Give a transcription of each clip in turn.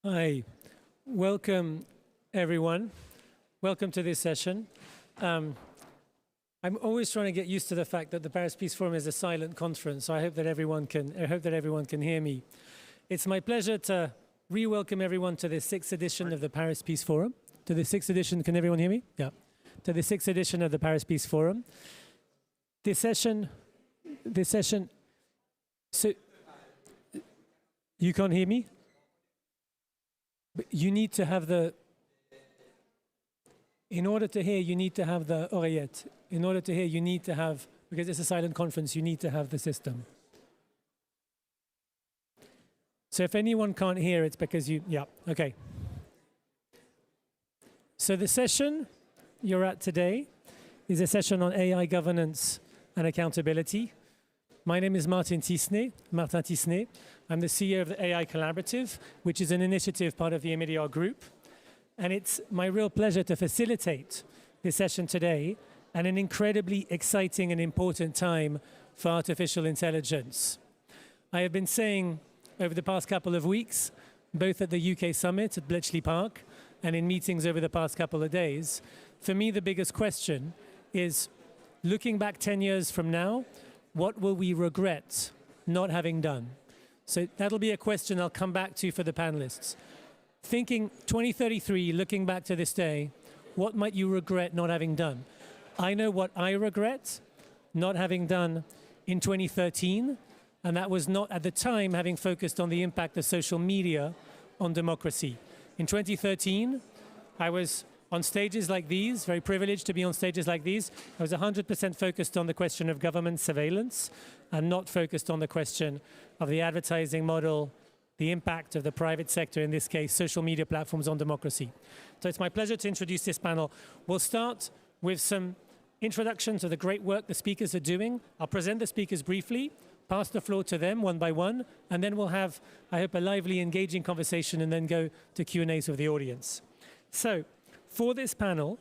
Hi, welcome everyone. Welcome to this session. I'm always trying to get used to the fact that the Paris Peace Forum is a silent conference, so I hope that everyone can hear me. It's my pleasure to re-welcome everyone to the 6th edition of the Paris Peace Forum. To the 6th edition, can everyone hear me? Yeah. To the 6th edition of the Paris Peace Forum. This session, so you can't hear me? But you need to have in order to hear, you need to have the oreillette. In order to hear, you need to have, because it's a silent conference, you need to have the system. So if anyone can't hear, it's because okay. So the session you're at today is a session on AI governance and accountability. My name is Martin Tisnet. I'm the CEO of the AI Collaborative, which is an initiative part of the Emilia Group. And it's my real pleasure to facilitate this session today at an incredibly exciting and important time for artificial intelligence. I have been saying over the past couple of weeks, both at the UK summit at Bletchley Park and in meetings over the past couple of days, for me the biggest question is, looking back 10 years from now, what will we regret not having done? So that'll be a question I'll come back to for the panelists. Thinking 2033, looking back to this day, what might you regret not having done? I know what I regret not having done in 2013, and that was not at the time having focused on the impact of social media on democracy. In 2013, I was on stages like these, very privileged to be on stages like these. I was 100% focused on the question of government surveillance and not focused on the question of the advertising model, the impact of the private sector, in this case, social media platforms on democracy. So it's my pleasure to introduce this panel. We'll start with some introduction to the great work the speakers are doing. I'll present the speakers briefly, pass the floor to them one by one, and then we'll have, I hope, a lively, engaging conversation and then go to Q&As with the audience. So, for this panel,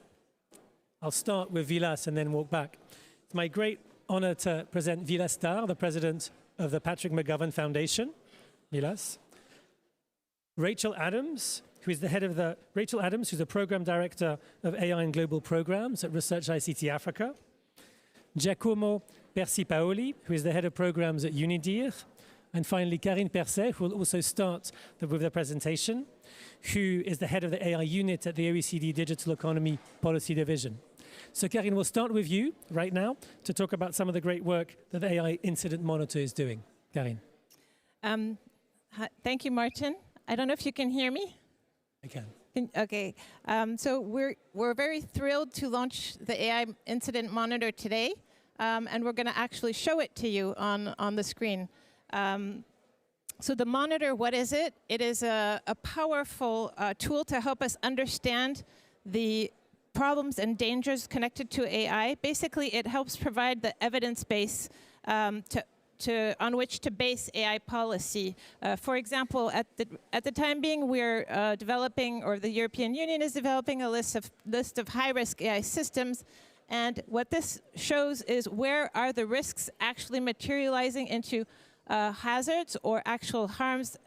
I'll start with Vilas and then walk back. It's my great honor to present Vilas Dar, the president of the Patrick McGovern Foundation. Vilas. Rachel Adams, who's the program director of AI and Global Programs at Research ICT Africa. Giacomo Persipaoli, who is the head of programs at Unidir. And finally, Karine Perset, who will also start with the presentation, who is the head of the AI unit at the OECD Digital Economy Policy Division. So Karine, we'll start with you right now to talk about some of the great work that the AI Incident Monitor is doing. Karine. Thank you, Martin. I don't know if you can hear me. I can. Okay. So we're very thrilled to launch the AI Incident Monitor today, and we're going to actually show it to you on the screen. So the monitor, what is it? It is a powerful tool to help us understand the problems and dangers connected to AI. Basically, it helps provide the evidence base on which to base AI policy. For example, at the time being, we're developing, or the European Union is developing, a list of high-risk AI systems. And what this shows is where are the risks actually materializing into hazards or actual harms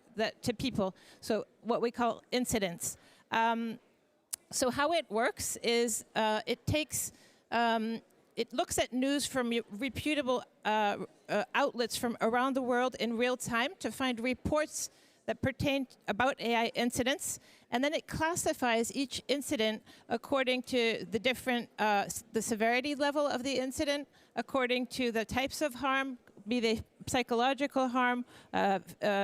to people, so what we call incidents. So how it works is it looks at news from reputable outlets from around the world in real time to find reports that pertain about AI incidents, and then it classifies each incident according to the severity level of the incident, according to the types of harm, be they psychological harm,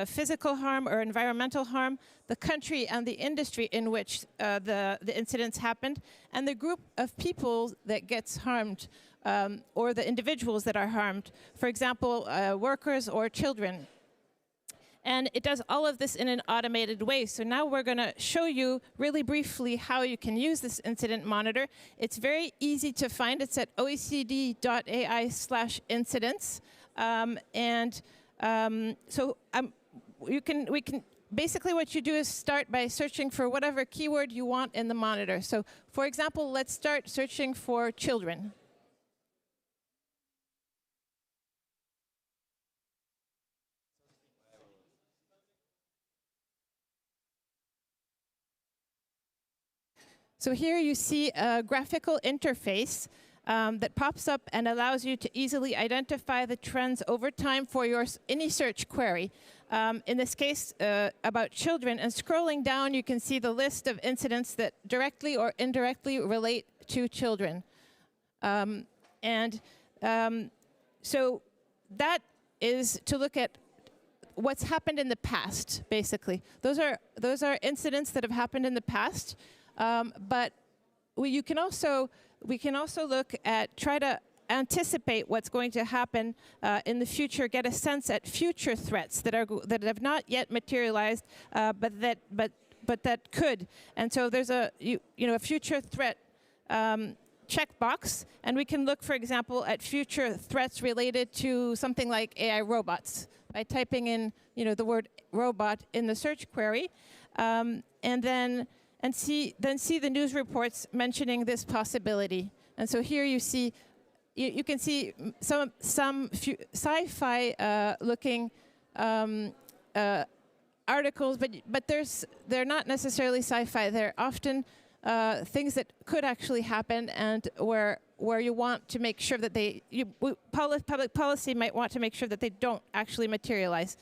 physical harm, or environmental harm, the country and the industry in which the incidents happened, and the group of people that gets harmed, or the individuals that are harmed, for example, workers or children. And it does all of this in an automated way. So now we're going to show you really briefly how you can use this incident monitor. It's very easy to find. It's at oecd.ai/incidents. We can basically what you do is start by searching for whatever keyword you want in the monitor. So for example, let's start searching for children. So here you see a graphical interface that pops up and allows you to easily identify the trends over time for your any search query. In this case, about children. And scrolling down, you can see the list of incidents that directly or indirectly relate to children. So that is to look at what's happened in the past, basically. Those are incidents that have happened in the past, but we can also look at, try to anticipate what's going to happen in the future, get a sense at future threats that have not yet materialized, but that could. And so there's a future threat checkbox, and we can look, for example, at future threats related to something like AI robots by typing in the word robot in the search query, and see the news reports mentioning this possibility. And so here you see, you can see some sci-fi looking articles, but they're not necessarily sci-fi. They're often things that could actually happen, and where you want to make sure that public policy might want to make sure that they don't actually materialize.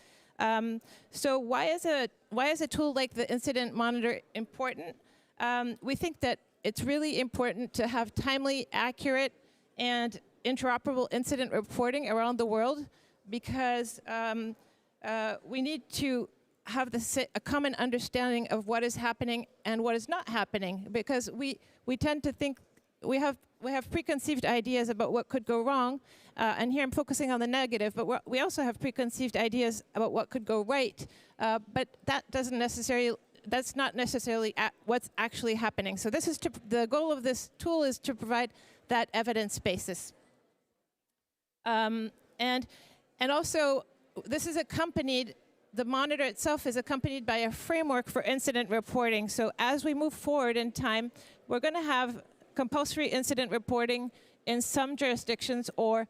So why is a tool like the Incident Monitor important? We think that it's really important to have timely, accurate, and interoperable incident reporting around the world, because we need to have a common understanding of what is happening and what is not happening, because we tend to think we have preconceived ideas about what could go wrong, and here I'm focusing on the negative, but we also have preconceived ideas about what could go right, but that's not necessarily what's actually happening. So this is the goal of this tool is to provide that evidence basis, and also this is accompanied. The monitor itself is accompanied by a framework for incident reporting. So as we move forward in time, we're going to have compulsory incident reporting in some jurisdictions or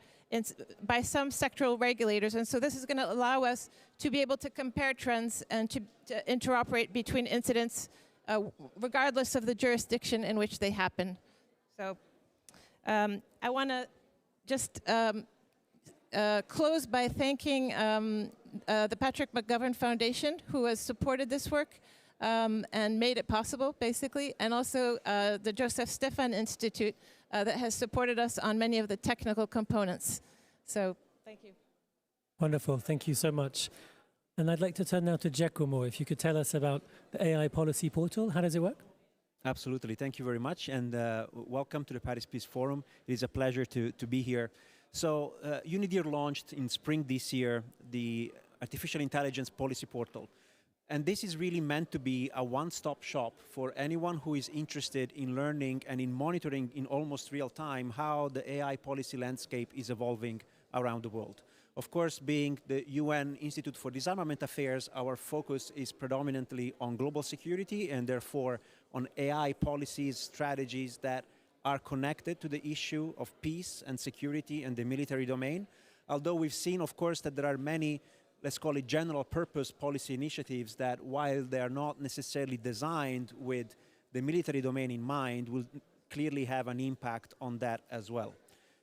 by some sectoral regulators. And so this is going to allow us to be able to compare trends and to interoperate between incidents regardless of the jurisdiction in which they happen. So I want to just close by thanking the Patrick McGovern Foundation, who has supported this work and made it possible, basically, and also the Joseph Stefan Institute that has supported us on many of the technical components. So, thank you. Wonderful, thank you so much. And I'd like to turn now to Giacomo, if you could tell us about the AI Policy Portal. How does it work? Absolutely, thank you very much, and welcome to the Paris Peace Forum. It is a pleasure to be here. So UNIDIR launched in spring this year the Artificial Intelligence Policy Portal. And this is really meant to be a one-stop shop for anyone who is interested in learning and in monitoring in almost real time how the AI policy landscape is evolving around the world. Of course, being the UN Institute for Disarmament Affairs, our focus is predominantly on global security and therefore on AI policies, strategies that are connected to the issue of peace and security and the military domain. Although we've seen, of course, that there are many, let's call it general purpose policy initiatives that, while they are not necessarily designed with the military domain in mind, will clearly have an impact on that as well.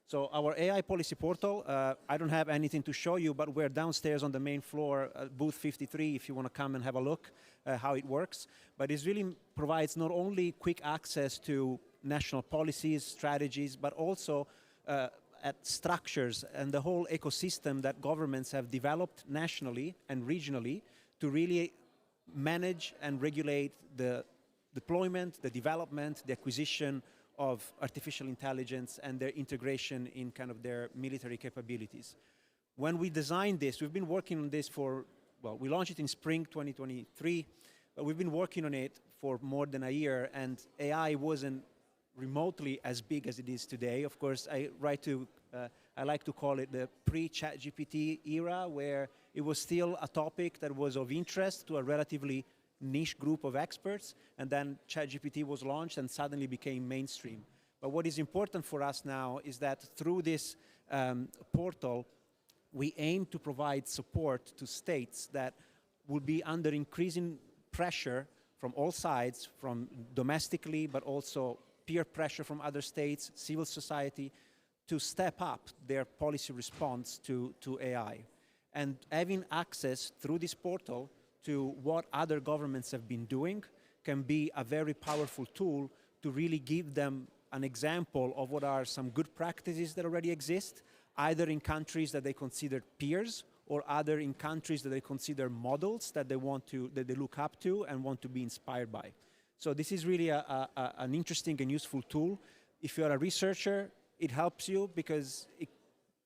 So our AI policy portal, I don't have anything to show you, but we're downstairs on the main floor, booth 53, if you want to come and have a look how it works. But it really provides not only quick access to national policies, strategies, but also at structures and the whole ecosystem that governments have developed nationally and regionally to really manage and regulate the deployment, the development, the acquisition of artificial intelligence and their integration in kind of their military capabilities. When we designed this, we've been working on this for, well, we launched it in spring 2023, but we've been working on it for more than a year, and AI wasn't remotely as big as it is today. Of course, I like to call it the pre-ChatGPT era, where it was still a topic that was of interest to a relatively niche group of experts, and then ChatGPT was launched and suddenly became mainstream. But what is important for us now is that through this portal, we aim to provide support to states that will be under increasing pressure from all sides, from domestically, but also peer pressure from other states, civil society, to step up their policy response to AI. And having access through this portal to what other governments have been doing can be a very powerful tool to really give them an example of what are some good practices that already exist, either in countries that they consider peers or other in countries that they consider models that they look up to and want to be inspired by. So this is really an interesting and useful tool. If you're a researcher, it helps you because it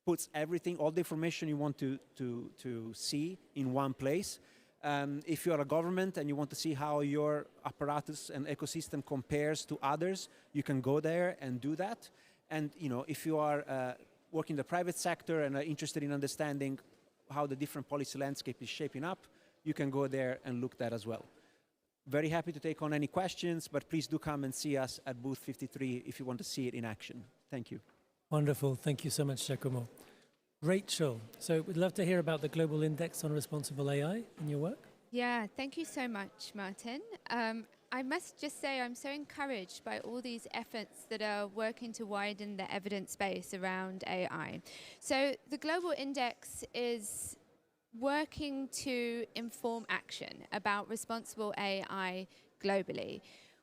puts everything, all the information you want to see in one place. If you're a government and you want to see how your apparatus and ecosystem compares to others, you can go there and do that. And if you are working in the private sector and are interested in understanding how the different policy landscape is shaping up, you can go there and look that as well. Very happy to take on any questions, but please do come and see us at booth 53 if you want to see it in action. Thank you. Wonderful. Thank you so much, Giacomo. Rachel, so we'd love to hear about the Global Index on Responsible AI in your work. Yeah, thank you so much, Martin. I must just say I'm so encouraged by all these efforts that are working to widen the evidence base around AI. So the Global Index is working to inform action about responsible AI globally.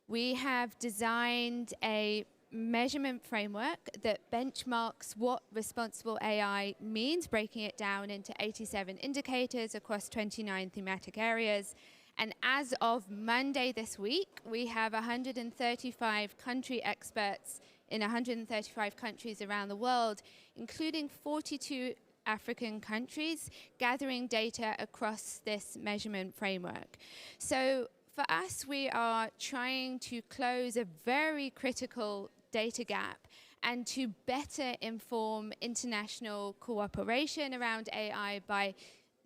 We have designed a measurement framework that benchmarks what responsible AI means, breaking it down into 87 indicators across 29 thematic areas. And as of Monday this week, we have 135 country experts in 135 countries around the world, including 42 African countries, gathering data across this measurement framework. So for us, we are trying to close a very critical data gap and to better inform international cooperation around AI by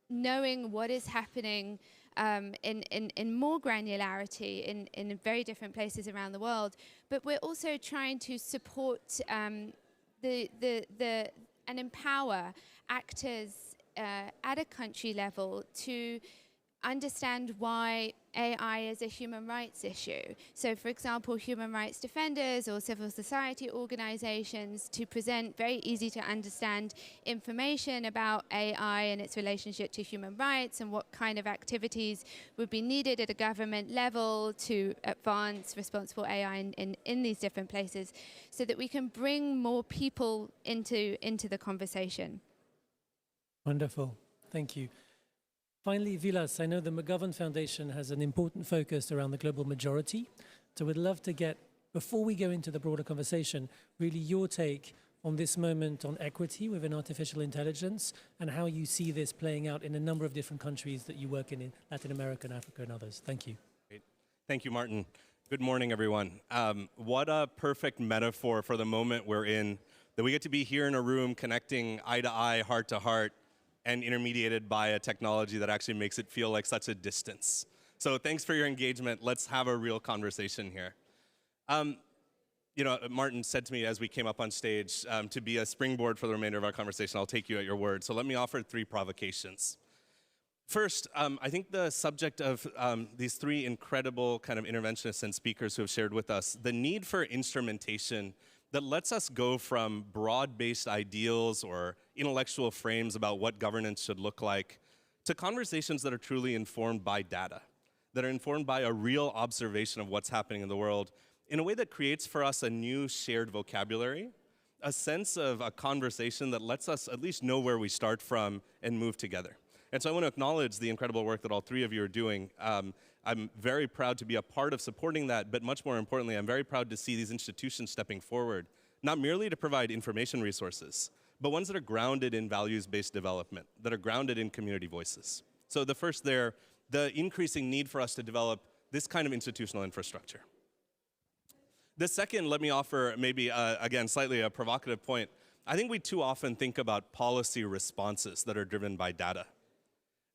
knowing what is happening in more granularity in very different places around the world. But we're also trying to support and empower actors at a country level to understand why AI is a human rights issue. So for example, human rights defenders or civil society organizations to present very easy to understand information about AI and its relationship to human rights and what kind of activities would be needed at a government level to advance responsible AI in these different places so that we can bring more people into the conversation. Wonderful. Thank you. Finally, Vilas, I know the McGovern Foundation has an important focus around the global majority. So we'd love to get, before we go into the broader conversation, really your take on this moment on equity within artificial intelligence and how you see this playing out in a number of different countries that you work in Latin America and Africa and others. Thank you. Great. Thank you, Martin. Good morning, everyone. What a perfect metaphor for the moment we're in, that we get to be here in a room connecting eye to eye, heart to heart, and intermediated by a technology that actually makes it feel like such a distance. So thanks for your engagement. Let's have a real conversation here. Martin said to me as we came up on stage, to be a springboard for the remainder of our conversation, I'll take you at your word. So let me offer 3 provocations. First, I think the subject of these 3 incredible kind of interventionists and speakers who have shared with us, the need for instrumentation that lets us go from broad-based ideals or intellectual frames about what governance should look like to conversations that are truly informed by data, that are informed by a real observation of what's happening in the world in a way that creates for us a new shared vocabulary, a sense of a conversation that lets us at least know where we start from and move together. And so I want to acknowledge the incredible work that all 3 of you are doing. I'm very proud to be a part of supporting that, but much more importantly, I'm very proud to see these institutions stepping forward, not merely to provide information resources, but ones that are grounded in values-based development, that are grounded in community voices. So the first there, the increasing need for us to develop this kind of institutional infrastructure. The second, let me offer maybe, again, slightly a provocative point. I think we too often think about policy responses that are driven by data.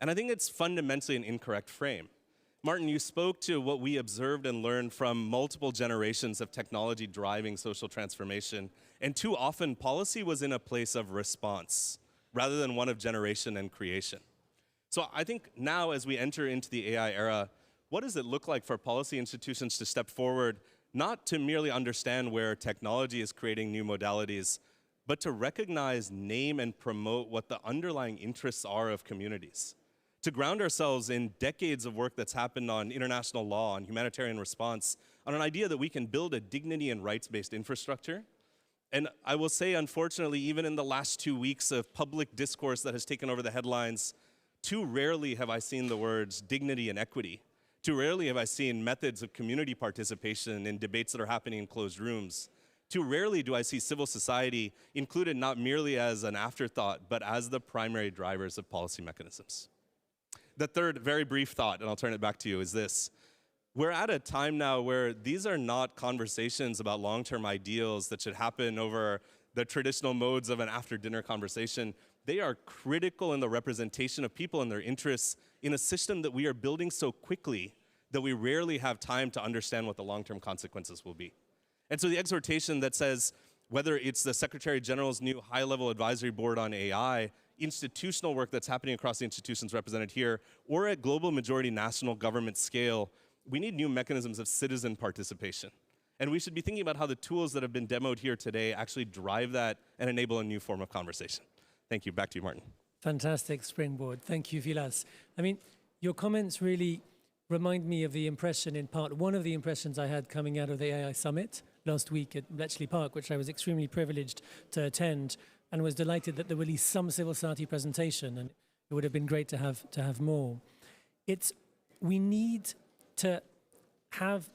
And I think it's fundamentally an incorrect frame. Martin, you spoke to what we observed and learned from multiple generations of technology driving social transformation, and too often policy was in a place of response rather than one of generation and creation. So I think now as we enter into the AI era, what does it look like for policy institutions to step forward, not to merely understand where technology is creating new modalities, but to recognize, name, and promote what the underlying interests are of communities? To ground ourselves in decades of work that's happened on international law, on humanitarian response, on an idea that we can build a dignity and rights-based infrastructure. And I will say, unfortunately, even in the last 2 weeks of public discourse that has taken over the headlines, too rarely have I seen the words dignity and equity. Too rarely have I seen methods of community participation in debates that are happening in closed rooms. Too rarely do I see civil society included not merely as an afterthought, but as the primary drivers of policy mechanisms. The third, very brief thought, and I'll turn it back to you, is this. We're at a time now where these are not conversations about long-term ideals that should happen over the traditional modes of an after-dinner conversation. They are critical in the representation of people and their interests in a system that we are building so quickly that we rarely have time to understand what the long-term consequences will be. And so the exhortation that says, whether it's the Secretary General's new high-level advisory board on AI, institutional work that's happening across the institutions represented here, or at global majority national government scale, we need new mechanisms of citizen participation. And we should be thinking about how the tools that have been demoed here today actually drive that and enable a new form of conversation. Thank you. Back to you, Martin. Fantastic springboard. Thank you, Vilas. I mean, your comments really remind me of the impression, in part, one of the impressions I had coming out of the AI Summit last week at Bletchley Park, which I was extremely privileged to attend, and was delighted that there were at least some civil society presentation, and it would have been great to have more. We need to have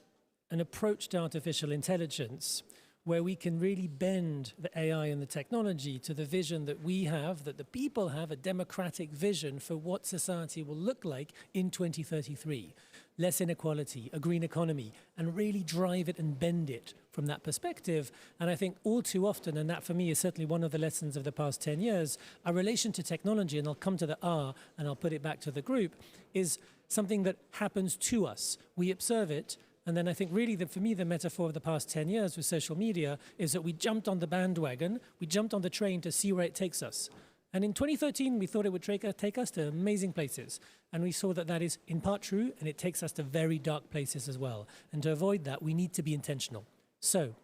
an approach to artificial intelligence where we can really bend the AI and the technology to the vision that we have, that the people have, a democratic vision for what society will look like in 2033. Less inequality, a green economy, and really drive it and bend it from that perspective. And I think all too often, and that for me is certainly one of the lessons of the past 10 years, our relation to technology, and I'll come to the R and I'll put it back to the group, is something that happens to us. We observe it, and then I think really for me the metaphor of the past 10 years with social media is that we jumped on the bandwagon, we jumped on the train to see where it takes us. And in 2013, we thought it would take us to amazing places. And we saw that that is in part true, and it takes us to very dark places as well. And to avoid that, we need to be intentional. So,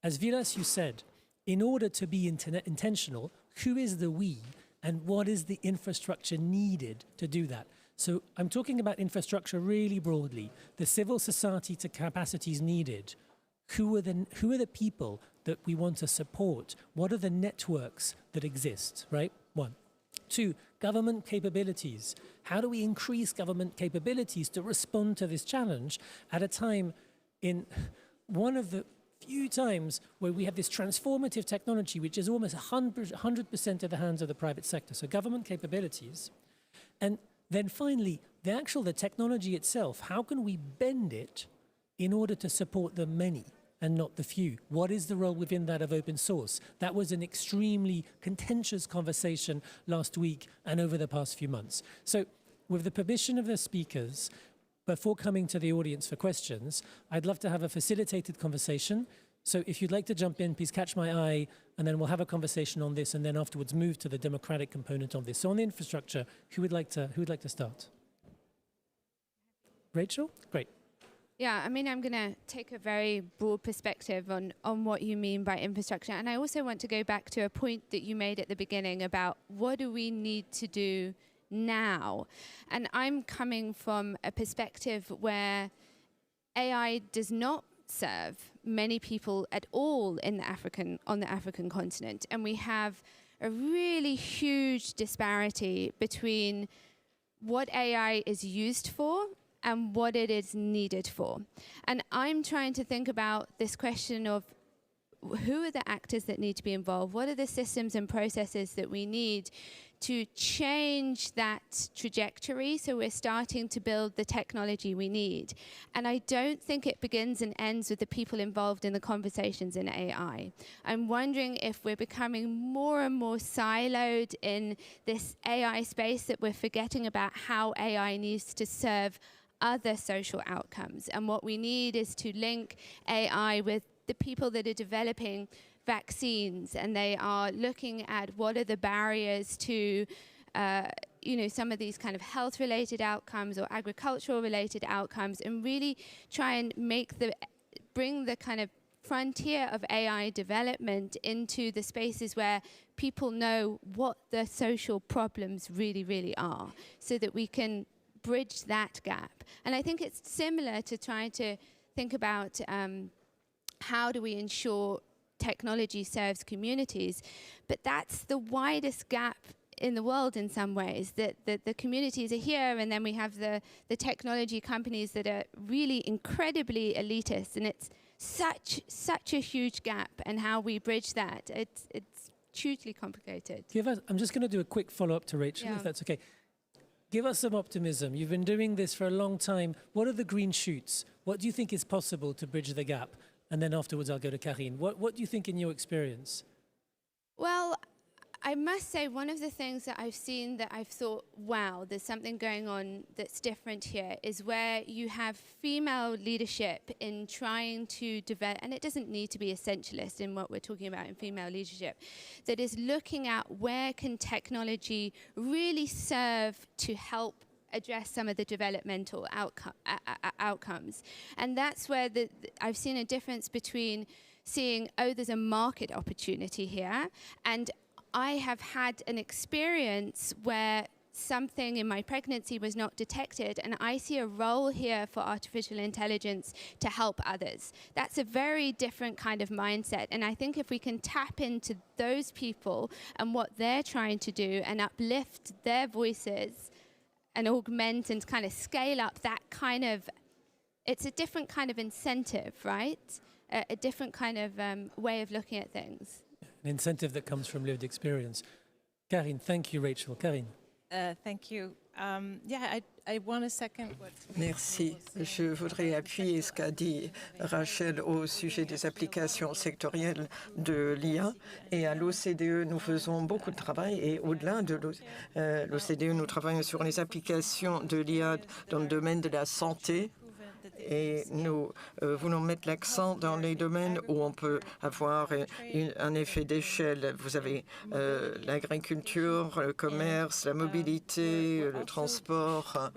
as Vilas, you said, in order to be intentional, who is the we, and what is the infrastructure needed to do that? So I'm talking about infrastructure really broadly, the civil society to capacities needed. Who are the people that we want to support? What are the networks that exist, right? 1. 2, government capabilities. How do we increase government capabilities to respond to this challenge at a time in one of the few times where we have this transformative technology, which is almost 100% in the hands of the private sector. So government capabilities. And then finally, the technology itself, how can we bend it in order to support the many and not the few? What is the role within that of open source? That was an extremely contentious conversation last week and over the past few months. So with the permission of the speakers, before coming to the audience for questions, I'd love to have a facilitated conversation. So if you'd like to jump in, please catch my eye, and then we'll have a conversation on this, and then afterwards move to the democratic component of this. So on the infrastructure, who would like to start? Rachel? Great. Yeah, I mean, I'm going to take a very broad perspective on what you mean by infrastructure. And I also want to go back to a point that you made at the beginning about what do we need to do now? And I'm coming from a perspective where AI does not serve many people at all on the African continent. And we have a really huge disparity between what AI is used for and what it is needed for. And I'm trying to think about this question of who are the actors that need to be involved? What are the systems and processes that we need to change that trajectory so we're starting to build the technology we need? And I don't think it begins and ends with the people involved in the conversations in AI. I'm wondering if we're becoming more and more siloed in this AI space that we're forgetting about how AI needs to serve other social outcomes. And what we need is to link AI with the people that are developing vaccines, and they are looking at what are the barriers to some of these kind of health-related outcomes or agricultural-related outcomes, and really try and bring the kind of frontier of AI development into the spaces where people know what the social problems really, really are, so that we can bridge that gap. And I think it's similar to trying to think about how do we ensure technology serves communities, but that's the widest gap in the world in some ways, that the communities are here, and then we have the technology companies that are really incredibly elitist, and it's such a huge gap, and how we bridge that, it's hugely complicated. I'm just going to do a quick follow-up to Rachel, if that's okay. Give us some optimism. You've been doing this for a long time. What are the green shoots? What do you think is possible to bridge the gap? And then afterwards, I'll go to Karine. What do you think in your experience? Well, I must say, one of the things that I've seen that I've thought, wow, there's something going on that's different here, is where you have female leadership in trying to develop, and it doesn't need to be essentialist in what we're talking about in female leadership, that is looking at where can technology really serve to help address some of the developmental outcomes. And that's where I've seen a difference between seeing, oh, there's a market opportunity here, and I have had an experience where something in my pregnancy was not detected, and I see a role here for artificial intelligence to help others. That's a very different kind of mindset, and I think if we can tap into those people and what they're trying to do and uplift their voices and augment and kind of scale up that kind of, it's a different kind of incentive, right? A different kind of way of looking at things. An incentive that comes from lived experience. Karine, thank you, Rachel. Karine. Thank you. I want to second what... Merci. Je voudrais appuyer ce qu'a dit Rachel au sujet des applications sectorielles de l'IA. Et à l'OCDE, nous faisons beaucoup de travail. Et au-delà de l'OCDE, nous travaillons sur les applications de l'IA dans le domaine de la santé. Et nous voulons mettre l'accent dans les domaines où on peut avoir un effet d'échelle. Vous avez l'agriculture, le commerce, la mobilité, le transport.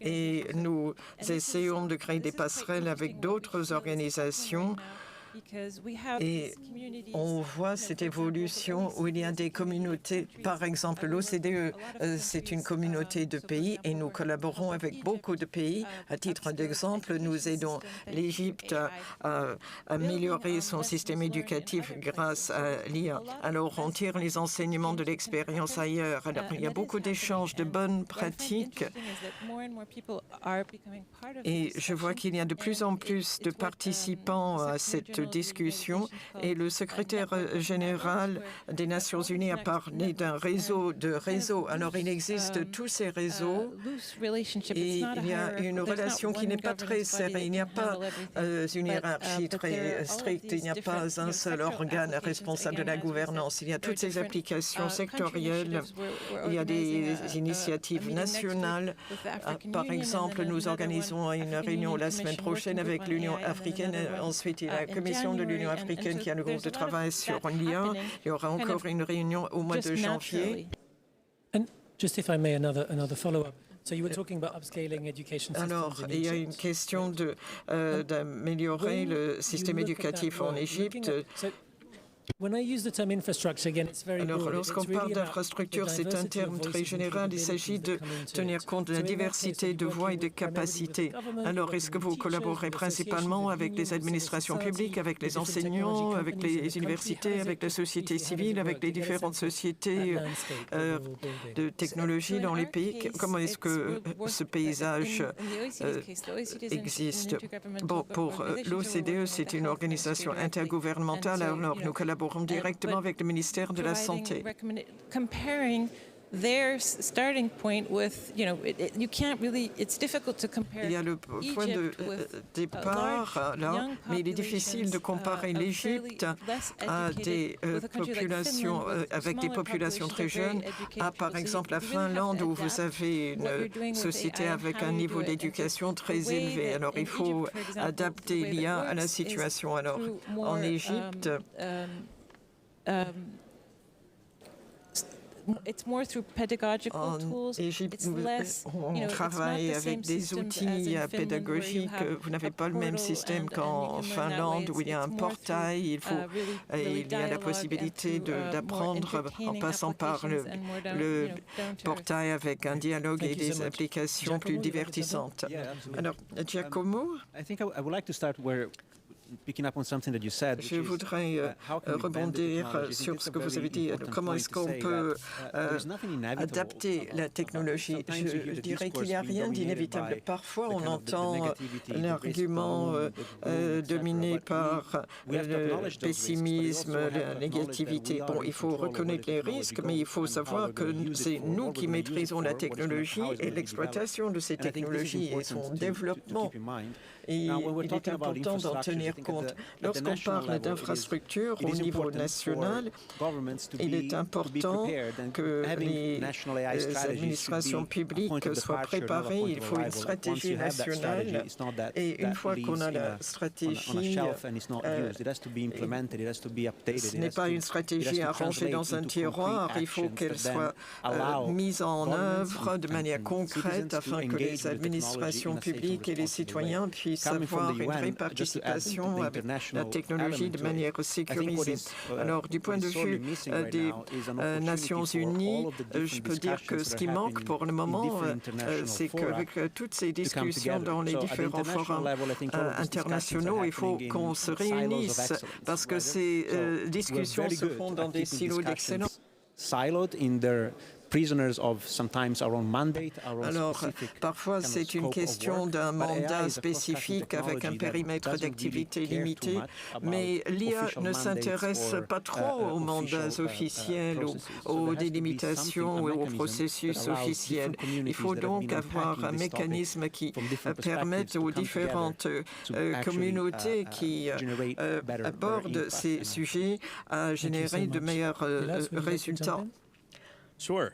Et nous essayons de créer des passerelles avec d'autres organisations. Et on voit cette évolution où il y a des communautés. Par exemple, l'OCDE, c'est une communauté de pays et nous collaborons avec beaucoup de pays. À titre d'exemple, nous aidons l'Égypte à améliorer son système éducatif grâce à l'IA. Alors, on tire les enseignements de l'expérience ailleurs. Alors, il y a beaucoup d'échanges de bonnes pratiques. Et je vois qu'il y a de plus en plus de participants à cette discussion, et le secrétaire général des Nations Unies a parlé d'un réseau de réseaux. Alors il existe tous ces réseaux et il y a une relation qui n'est pas très serrée. Il n'y a pas une hiérarchie très stricte, il n'y a pas un seul organe responsable de la gouvernance. Il y a toutes ces applications sectorielles, il y a des initiatives nationales. Par exemple, nous organisons une réunion la semaine prochaine avec l'Union africaine. Ensuite, il y a la Commission de l'Union africaine qui a le groupe de travail sur l'IA. Il y aura encore une réunion au mois de janvier. And just if I may, another follow-up. So you were talking about upscaling education systems. Alors, il y a une question d'améliorer le système éducatif en Égypte. Alors, lorsqu'on parle d'infrastructure, c'est un terme très général. Il s'agit de tenir compte de la diversité de voies et de capacités. Alors, est-ce que vous collaborez principalement avec les administrations publiques, avec les enseignants, avec les universités, avec la société civile, avec les différentes sociétés de technologie dans les pays? Comment est-ce que ce paysage existe? Bon, pour l'OCDE, c'est une organisation intergouvernementale. Alors, nous collaborons directement avec le ministère de la Santé. Their starting point with, you can't really, it's difficult to compare. Il y a le point de départ là, mais il est difficile de comparer l'Égypte à des populations avec des populations très jeunes, à par exemple la Finlande où vous avez une société avec un niveau d'éducation très élevé. Alors il faut adapter l'IA à la situation. Alors en Égypte, it's more through pedagogical tools. Égypte, It's less, on travaille avec des outils pédagogiques. Vous n'avez pas le même système qu'en Finlande où il y a un portail. Il y a la possibilité d'apprendre en passant par le portail avec un dialogue et des applications plus divertissantes. Alors, Giacomo, je voudrais rebondir sur ce que vous avez dit. Comment est-ce qu'on peut adapter la technologie? Je dirais qu'il n'y a rien d'inévitable. Parfois, on entend l'argument dominé par le pessimisme, la négativité. Bon, il faut reconnaître les risques, mais il faut savoir que c'est nous qui maîtrisons la technologie et l'exploitation de ces technologies et son développement. Et il est important d'en tenir compte. Lorsqu'on parle d'infrastructures au niveau national, il est important que les administrations publiques soient préparées. Il faut une stratégie nationale. Et une fois qu'on a la stratégie, ce n'est pas une stratégie à ranger dans un tiroir. Il faut qu'elle soit mise en œuvre de manière concrète afin que les administrations publiques et les citoyens puissent avoir une vraie participation avec la technologie de manière sécurisée. Alors, du point de vue des Nations Unies, je peux dire que ce qui manque pour le moment, c'est qu'avec toutes ces discussions dans les différents forums internationaux, il faut qu'on se réunisse parce que ces discussions se font dans des silos d'excellence. Alors, parfois, c'est une question d'un mandat spécifique avec un périmètre d'activité limité, mais l'IA ne s'intéresse pas trop aux mandats officiels, aux délimitations ou aux processus officiels. Il faut donc avoir un mécanisme qui permette aux différentes communautés qui abordent ces sujets à générer de meilleurs résultats. Sure.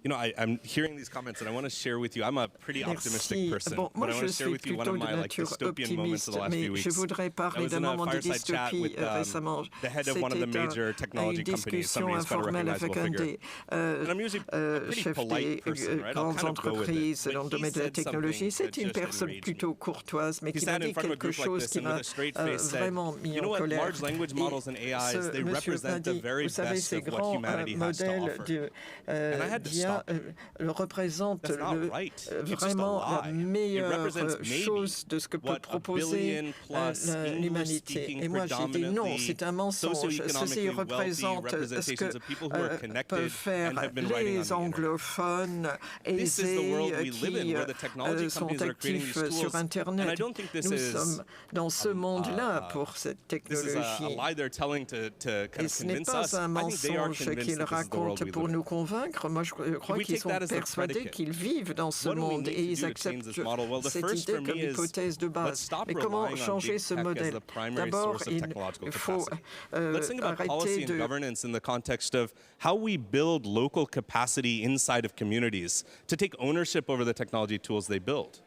You know, I'm hearing these comments and I want to share with you. I'm a pretty optimistic person, bon, moi, but I want to share with you one of my dystopian moments of the last few weeks. Je voudrais parler d'un moment de dystopie récemment. The head of one of the major technology companies, somebody who's quite a recognizable figure. And I'm usually a pretty polite person, right? I'll kind of go with it. But he said something that just enraged me. Courtoise, mais he qui sat m'a in dit front of a quelque group like chose this qui and with m'a a straight face said, vraiment mis you know en what, colère. large language models and AIs, they represent the very best of what humanity has to offer. And I had to stop him. Représente vraiment la meilleure chose de ce que peut proposer l'humanité. Et moi, j'ai dit non, c'est un mensonge. Ceci représente ce que peuvent faire les anglophones aisés qui sont actifs sur Internet. Nous sommes dans ce monde-là pour cette technologie. Et ce n'est pas un mensonge qu'ils racontent pour nous convaincre. Moi, je crois qu'ils sont persuadés qu'ils vivent dans ce monde et ils acceptent cette idée comme hypothèse de base. Mais comment changer ce modèle? D'abord, il faut arrêter de... governance in the context of how we build local capacity inside of communities to take ownership over the technology tools they build.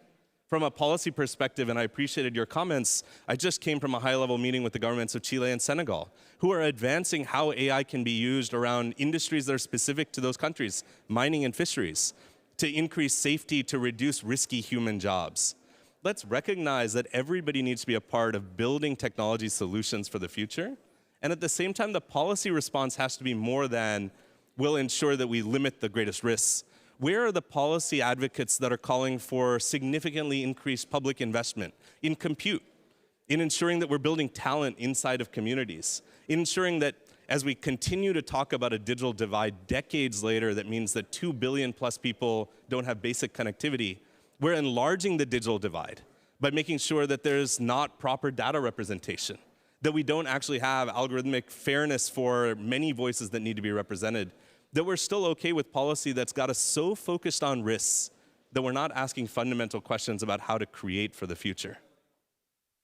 From a policy perspective, and I appreciated your comments, I just came from a high-level meeting with the governments of Chile and Senegal, who are advancing how AI can be used around industries that are specific to those countries, mining and fisheries, to increase safety, to reduce risky human jobs. Let's recognize that everybody needs to be a part of building technology solutions for the future. And at the same time, the policy response has to be more than, we'll ensure that we limit the greatest risks. Where are the policy advocates that are calling for significantly increased public investment in compute, in ensuring that we're building talent inside of communities, in ensuring that as we continue to talk about a digital divide decades later, that means that 2 billion plus people don't have basic connectivity, we're enlarging the digital divide by making sure that there's not proper data representation, that we don't actually have algorithmic fairness for many voices that need to be represented, that we're still okay with policy that's got us so focused on risks that we're not asking fundamental questions about how to create for the future.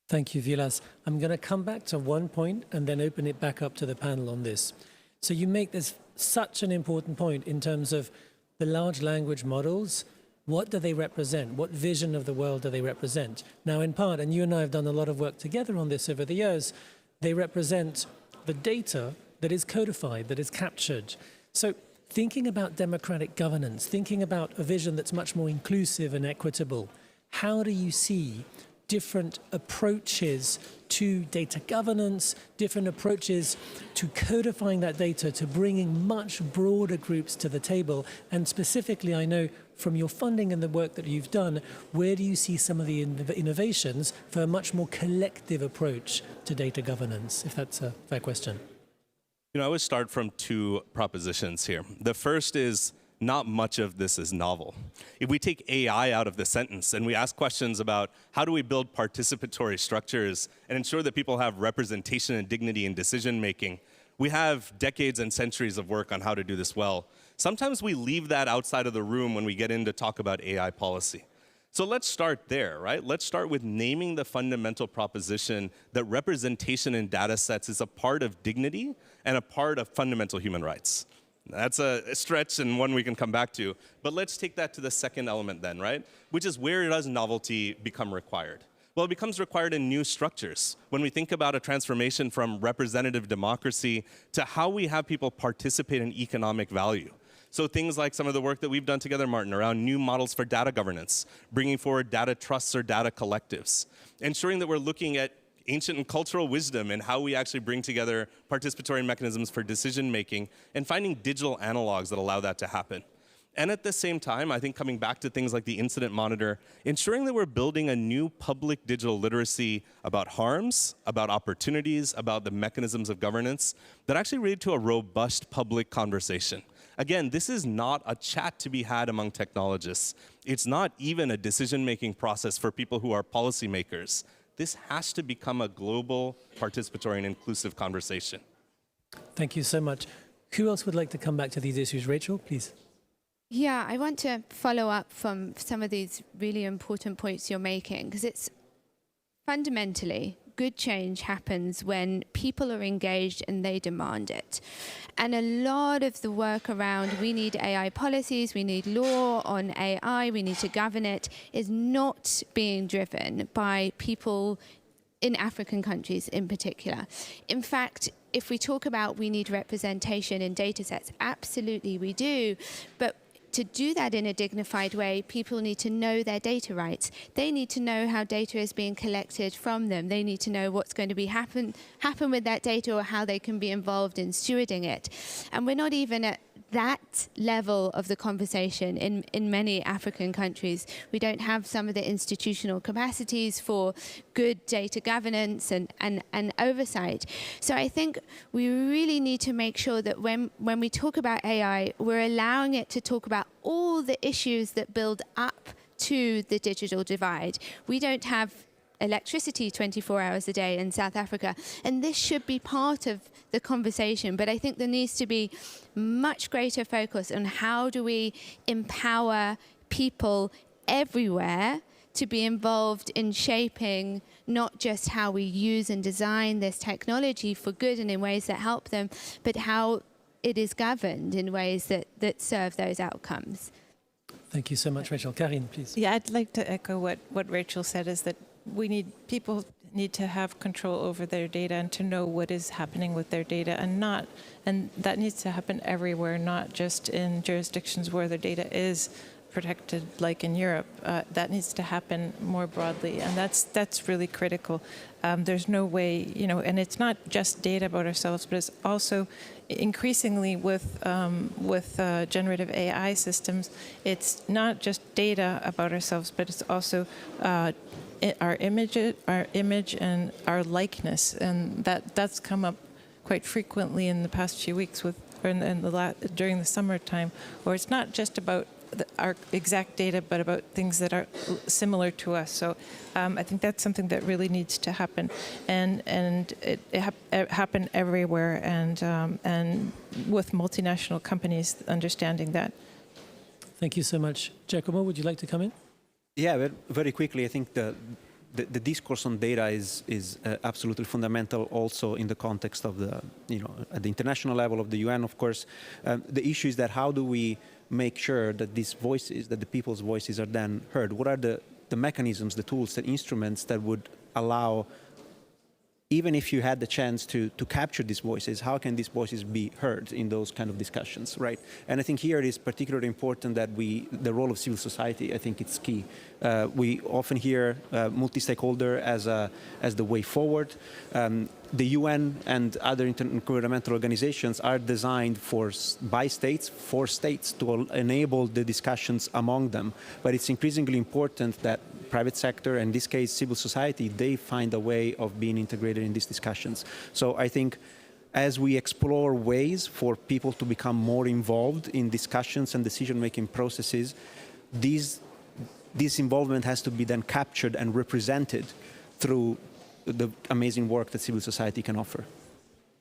Thank you, Vilas. I'm going to come back to one point and then open it back up to the panel on this. So you make this such an important point in terms of the large language models. What do they represent? What vision of the world do they represent? Now, in part, and you and I have done a lot of work together on this over the years, they represent the data that is codified, that is captured. So thinking about democratic governance, thinking about a vision that's much more inclusive and equitable, how do you see different approaches to data governance, different approaches to codifying that data, to bringing much broader groups to the table? And specifically, I know from your funding and the work that you've done, where do you see some of the innovations for a much more collective approach to data governance, if that's a fair question? You know, I would start from two propositions here. The first is not much of this is novel. If we take AI out of the sentence and we ask questions about how do we build participatory structures and ensure that people have representation and dignity in decision making, we have decades and centuries of work on how to do this well. Sometimes we leave that outside of the room when we get in to talk about AI policy. So let's start there, right? Let's start with naming the fundamental proposition that representation in data sets is a part of dignity and a part of fundamental human rights. That's a stretch and one we can come back to. But let's take that to the second element then, right? Which is, where does novelty become required? Well, it becomes required in new structures. When we think about a transformation from representative democracy to how we have people participate in economic value. So things like some of the work that we've done together, Martin, around new models for data governance, bringing forward data trusts or data collectives, ensuring that we're looking at ancient and cultural wisdom and how we actually bring together participatory mechanisms for decision making, and finding digital analogs that allow that to happen. And at the same time, I think coming back to things like the incident monitor, ensuring that we're building a new public digital literacy about harms, about opportunities, about the mechanisms of governance that actually lead to a robust public conversation. Again, this is not a chat to be had among technologists. It's not even a decision-making process for people who are policymakers. This has to become a global, participatory, and inclusive conversation. Thank you so much. Who else would like to come back to these issues? Rachel, please. Yeah, I want to follow up from some of these really important points you're making, because it's fundamentally good change happens when people are engaged and they demand it. And a lot of the work around we need AI policies, we need law on AI, we need to govern it, is not being driven by people in African countries in particular. In fact, if we talk about we need representation in data sets, absolutely we do. But to do that in a dignified way, people need to know their data rights. They need to know how data is being collected from them. They need to know what's going to be happen with that data, or how they can be involved in stewarding it. And we're not even at that level of the conversation in many African countries. We don't have some of the institutional capacities for good data governance and oversight. So I think we really need to make sure that when we talk about AI, we're allowing it to talk about all the issues that build up to the digital divide. We don't have electricity 24 hours a day in South Africa, and this should be part of the conversation. But I think there needs to be much greater focus on how do we empower people everywhere to be involved in shaping not just how we use and design this technology for good and in ways that help them, but how it is governed in ways that serve those outcomes. Thank you so much, Rachel. Karine, please. Yeah, I'd like to echo what Rachel said, is that people need to have control over their data and to know what is happening with their data, and that needs to happen everywhere, not just in jurisdictions where their data is protected, like in Europe. That needs to happen more broadly, and that's really critical. There's no way, and it's not just data about ourselves, but it's also increasingly with generative AI systems. It's not just data about ourselves, but it's also our image and our likeness, and that's come up quite frequently in the past few weeks during the summertime, where it's not just about our exact data, but about things that are similar to us. So I think that's something that really needs to happen, and it happen everywhere, and with multinational companies understanding that. Thank you so much. Giacomo, would you like to come in? Yeah, very quickly, I think the discourse on data is absolutely fundamental, also in the context of at the international level of the UN, of course. The issue is that how do we make sure that these voices, that the people's voices are then heard? What are the mechanisms, the tools, the instruments that would allow even if you had the chance to capture these voices, how can these voices be heard in those kind of discussions, right? And I think here it is particularly important that the role of civil society, I think it's key. We often hear multi-stakeholder as the way forward. The UN and other intergovernmental organizations are designed by states, for states, to enable the discussions among them. But it's increasingly important that private sector, in this case civil society, they find a way of being integrated in these discussions. So I think as we explore ways for people to become more involved in discussions and decision-making processes, this involvement has to be then captured and represented through the amazing work that civil society can offer.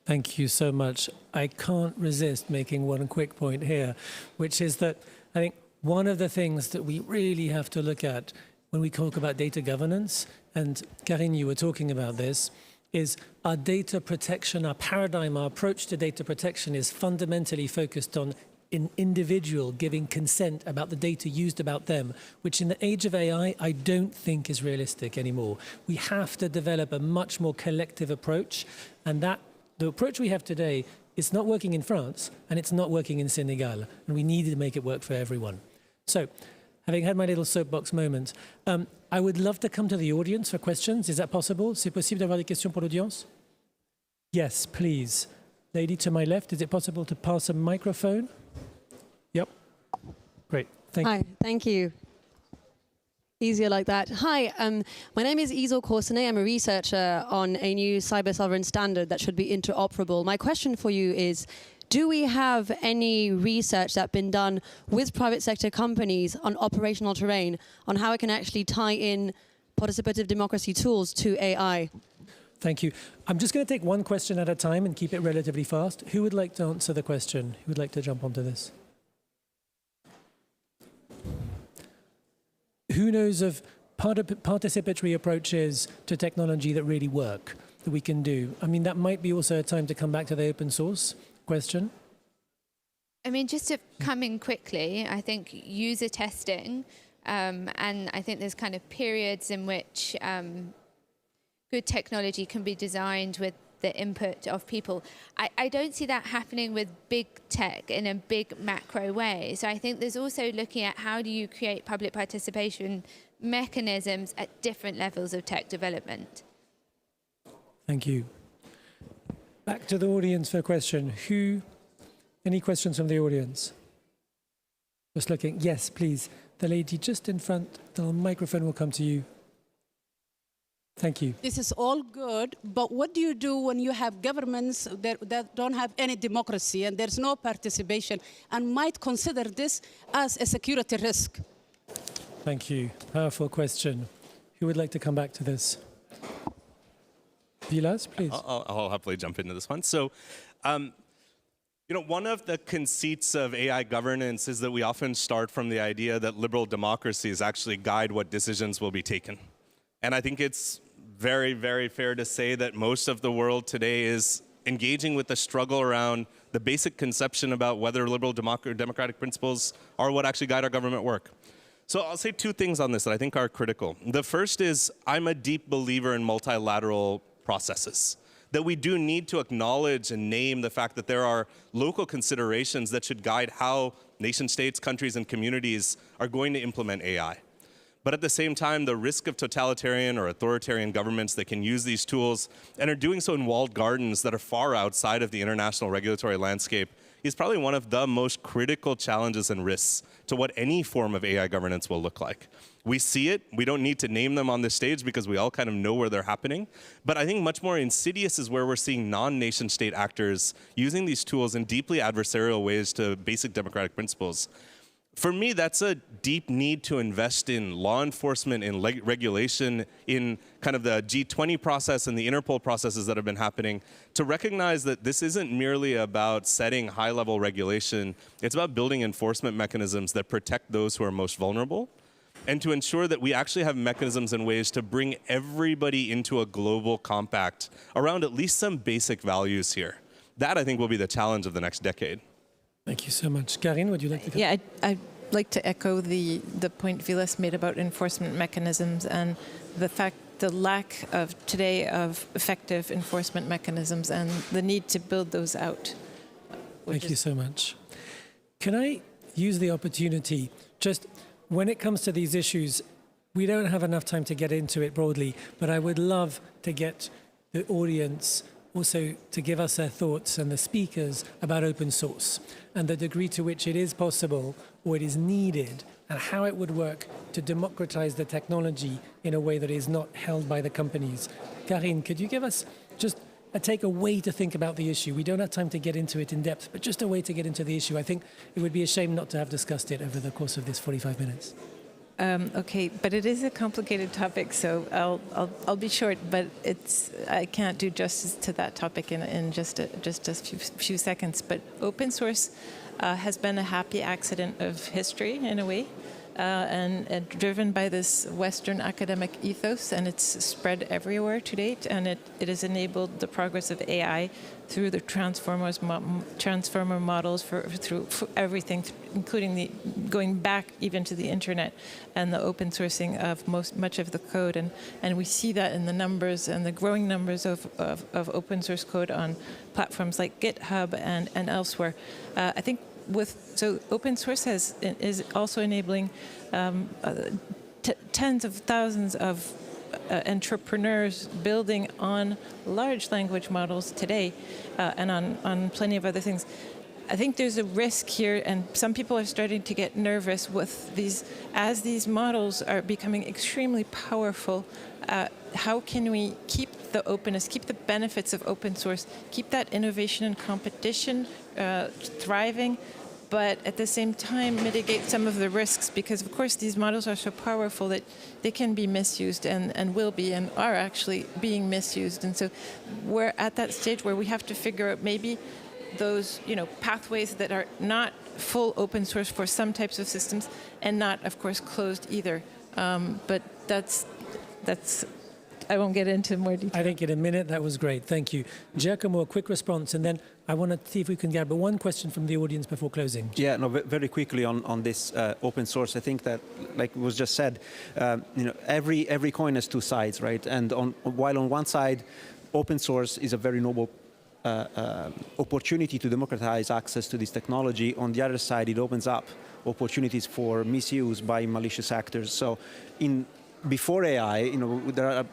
Thank you so much. I can't resist making one quick point here, which is that I think one of the things that we really have to look at when we talk about data governance, and Karine, you were talking about this, is our data protection, our paradigm, our approach to data protection is fundamentally focused on an individual giving consent about the data used about them, which in the age of AI, I don't think is realistic anymore. We have to develop a much more collective approach, and that the approach we have today is not working in France, and it's not working in Senegal, and we need to make it work for everyone. So, having had my little soapbox moment, I would love to come to the audience for questions. Is that possible? C'est possible d'avoir des questions pour l'audience? Yes, please. Lady to my left, is it possible to pass a microphone? Yep. Great. Thank you. Hi, thank you. Easier like that. Hi, my name is Isol Coursenet. I'm a researcher on a new cyber sovereign standard that should be interoperable. My question for you is, do we have any research that's been done with private sector companies on operational terrain, on how it can actually tie in participative democracy tools to AI? Thank you. I'm just going to take one question at a time and keep it relatively fast. Who would like to answer the question? Who would like to jump onto this? Who knows of participatory approaches to technology that really work, that we can do? I mean, that might be also a time to come back to the open source question. I mean, just to come in quickly, I think user testing, and I think there's kind of periods in which good technology can be designed with the input of people. I don't see that happening with big tech in a big macro way. So I think there's also looking at how do you create public participation mechanisms at different levels of tech development. Thank you. Back to the audience for a question. Any questions from the audience? Just looking. Yes, please. The lady just in front, the microphone will come to you. Thank you. This is all good, but what do you do when you have governments that don't have any democracy and there's no participation and might consider this as a security risk? Thank you. Powerful question. Who would like to come back to this? Vilas, please. I'll happily jump into this one. So, one of the conceits of AI governance is that we often start from the idea that liberal democracies actually guide what decisions will be taken. And I think it's very, very fair to say that most of the world today is engaging with the struggle around the basic conception about whether liberal democratic principles are what actually guide our government work. So I'll say two things on this that I think are critical. The first is I'm a deep believer in multilateral processes, that we do need to acknowledge and name the fact that there are local considerations that should guide how nation states, countries, and communities are going to implement AI. But at the same time, the risk of totalitarian or authoritarian governments that can use these tools and are doing so in walled gardens that are far outside of the international regulatory landscape is probably one of the most critical challenges and risks to what any form of AI governance will look like. We see it. We don't need to name them on this stage because we all kind of know where they're happening. But I think much more insidious is where we're seeing non-nation state actors using these tools in deeply adversarial ways to basic democratic principles. For me, that's a deep need to invest in law enforcement, in regulation, in kind of the G20 process and the Interpol processes that have been happening, to recognize that this isn't merely about setting high-level regulation. It's about building enforcement mechanisms that protect those who are most vulnerable, and to ensure that we actually have mechanisms and ways to bring everybody into a global compact around at least some basic values here. That, I think, will be the challenge of the next decade. Thank you so much. Karine, would you like to come? Yeah, I'd like to echo the point Vilas made about enforcement mechanisms and the fact the lack of today of effective enforcement mechanisms and the need to build those out. Thank you so much. Can I use the opportunity, just when it comes to these issues, we don't have enough time to get into it broadly, but I would love to get the audience also to give us their thoughts and the speakers about open source and the degree to which it is possible or it is needed and how it would work to democratize the technology in a way that is not held by the companies. Karine, could you give us just a way to think about the issue? We don't have time to get into it in depth, but just a way to get into the issue. I think it would be a shame not to have discussed it over the course of this 45 minutes. Okay, but it is a complicated topic, so I'll be short. But I can't do justice to that topic in just a few seconds. But open source has been a happy accident of history in a way, and driven by this Western academic ethos, and it's spread everywhere to date. And it has enabled the progress of AI through the transformer models through everything, including going back even to the internet and the open sourcing of much of the code. And we see that in the numbers and the growing numbers of open source code on platforms like GitHub and elsewhere. I think so open source is also enabling tens of thousands of entrepreneurs building on large language models today and on plenty of other things. I think there's a risk here, and some people are starting to get nervous with as these models are becoming extremely powerful. How can we keep the openness, keep the benefits of open source, keep that innovation and competition thriving, but at the same time mitigate some of the risks, because of course these models are so powerful that they can be misused and will be and are actually being misused. And so we're at that stage where we have to figure out maybe those pathways that are not full open source for some types of systems and not, of course, closed either. But that's I won't get into more detail. I think in a minute, that was great. Thank you. Giacomo, a quick response, and then I want to see if we can get one question from the audience before closing. Yeah, no, very quickly on this open source. I think that, like was just said, every coin has two sides, right? And while on one side, open source is a very noble opportunity to democratize access to this technology. On the other side, it opens up opportunities for misuse by malicious actors. So before AI, there are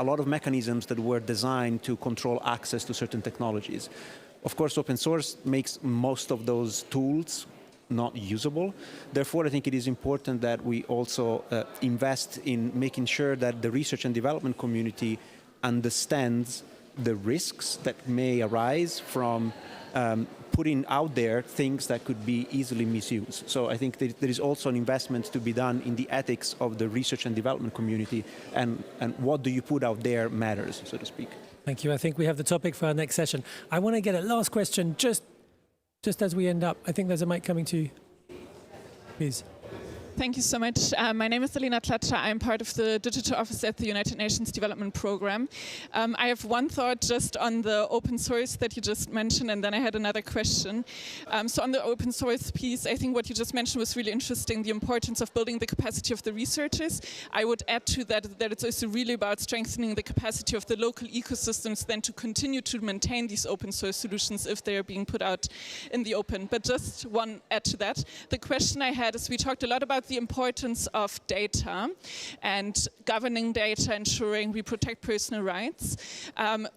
a lot of mechanisms that were designed to control access to certain technologies. Of course, open source makes most of those tools not usable. Therefore, I think it is important that we also invest in making sure that the research and development community understands the risks that may arise from putting out there things that could be easily misused. So I think that there is also an investment to be done in the ethics of the research and development community, and what do you put out there matters, so to speak. Thank you. I think we have the topic for our next session. I want to get a last question just as we end up. I think there's a mic coming to you. Please. Thank you so much. My name is Elena Klatscher. I'm part of the Digital Office at the United Nations Development Programme. I have one thought just on the open source that you just mentioned, and then I had another question. So on the open source piece, I think what you just mentioned was really interesting, the importance of building the capacity of the researchers. I would add to that it's also really about strengthening the capacity of the local ecosystems then to continue to maintain these open source solutions if they are being put out in the open. But just one add to that. The question I had is, we talked a lot about the importance of data and governing data, ensuring we protect personal rights.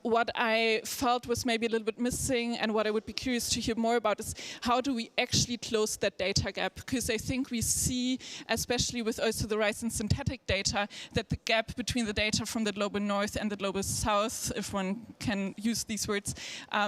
What I felt was maybe a little bit missing, and what I would be curious to hear more about, is how do we actually close that data gap? Because I think we see, especially with also the rise in synthetic data, that the gap between the data from the global north and the global south, if one can use these words,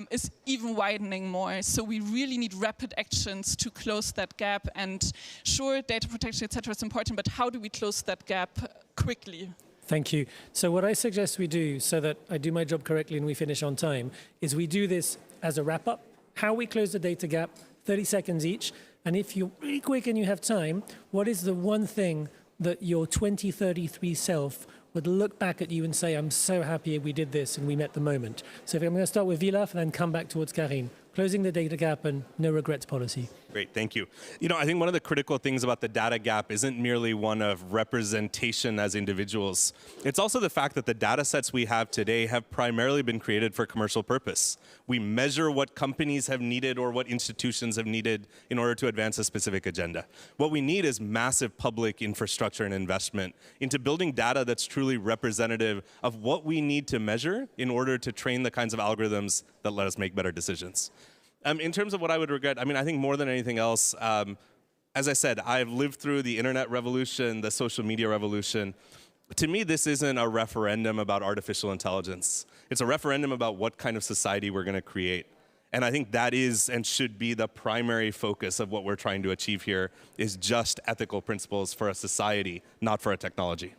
is even widening more. So we really need rapid actions to close that gap. And sure, data protection, etc. is important, but how do we close that gap quickly? Thank you. So what I suggest we do, so that I do my job correctly and we finish on time, is we do this as a wrap-up. How we close the data gap, 30 seconds each. And if you're really quick and you have time, what is the one thing that your 2033 self would look back at you and say, I'm so happy we did this and we met the moment? So if I'm going to start with Vilaf and then come back towards Karine. closing the data gap and no regrets policy. Great, thank you. You know, I think one of the critical things about the data gap isn't merely one of representation as individuals. It's also the fact that the data sets we have today have primarily been created for commercial purpose. We measure what companies have needed or what institutions have needed in order to advance a specific agenda. What we need is massive public infrastructure and investment into building data that's truly representative of what we need to measure in order to train the kinds of algorithms that let us make better decisions. In terms of what I would regret, I mean, I think more than anything else, as I said, I've lived through the internet revolution, the social media revolution. To me, this isn't a referendum about artificial intelligence. It's a referendum about what kind of society we're going to create. And I think that is and should be the primary focus of what we're trying to achieve here, is just ethical principles for a society, not for a technology.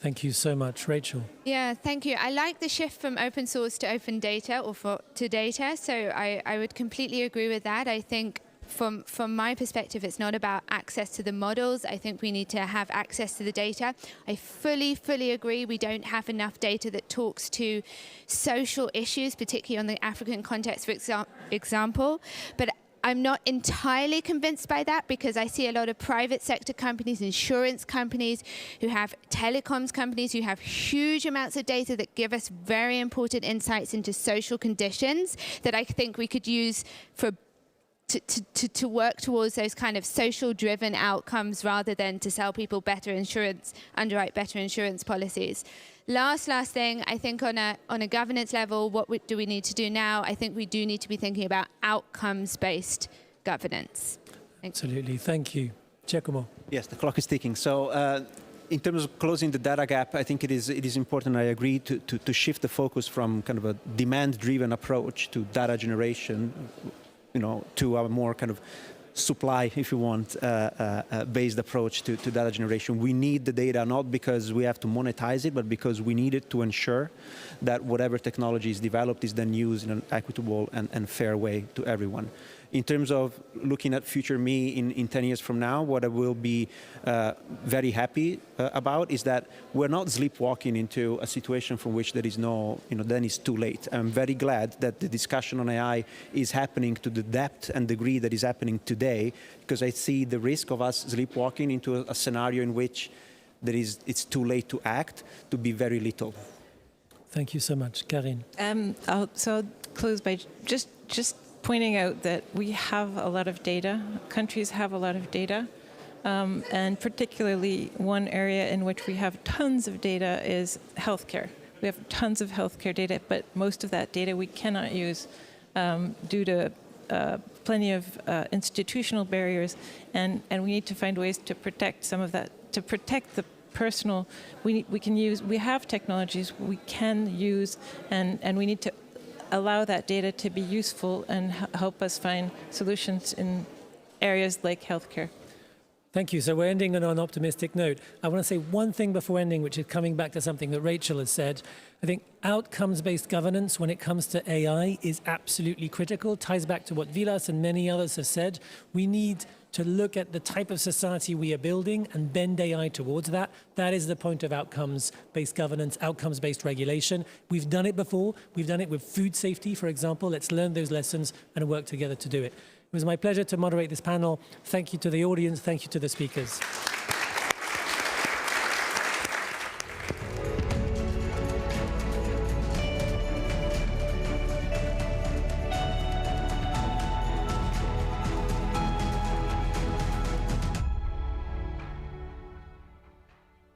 Thank you so much. Rachel. Yeah, thank you. I like the shift from open source to open data or to data. So I would completely agree with that. I think from my perspective, it's not about access to the models. I think we need to have access to the data. I fully agree. We don't have enough data that talks to social issues, particularly on the African context, for example. But I'm not entirely convinced by that, because I see a lot of private sector companies, insurance companies, who have telecoms companies, who have huge amounts of data that give us very important insights into social conditions that I think we could use for to work towards those kind of social-driven outcomes rather than to sell people better insurance, underwrite better insurance policies. Last thing, I think on a governance level, what do we need to do now? I think we do need to be thinking about outcomes-based governance. Absolutely, thank you. Giacomo. Yes, the clock is ticking. So in terms of closing the data gap, I think it is important, I agree, to shift the focus from kind of a demand-driven approach to data generation, you know, to a more kind of supply, if you want, based approach to data generation. We need the data not because we have to monetize it, but because we need it to ensure that whatever technology is developed is then used in an equitable and fair way to everyone. In terms of looking at future me in 10 years from now, what I will be very happy about is that we're not sleepwalking into a situation from which there is no, then it's too late. I'm very glad that the discussion on AI is happening to the depth and degree that is happening today, because I see the risk of us sleepwalking into a scenario in which it's too late to act, to be very little. Thank you so much. Karine. I'll close by just pointing out that we have a lot of data, countries have a lot of data, and particularly one area in which we have tons of data is healthcare. We have tons of healthcare data, but most of that data we cannot use due to plenty of institutional barriers, and we need to find ways to protect some of that, to protect the personal. We have technologies we can use, and we need to allow that data to be useful and help us find solutions in areas like healthcare. Thank you. So we're ending on an optimistic note. I want to say one thing before ending, which is coming back to something that Rachel has said. I think outcomes-based governance when it comes to AI is absolutely critical. Ties back to what Vilas and many others have said. We need to look at the type of society we are building and bend AI towards that. That is the point of outcomes-based governance, outcomes-based regulation. We've done it before. We've done it with food safety, for example. Let's learn those lessons and work together to do it. It was my pleasure to moderate this panel. Thank you to the audience. Thank you to the speakers.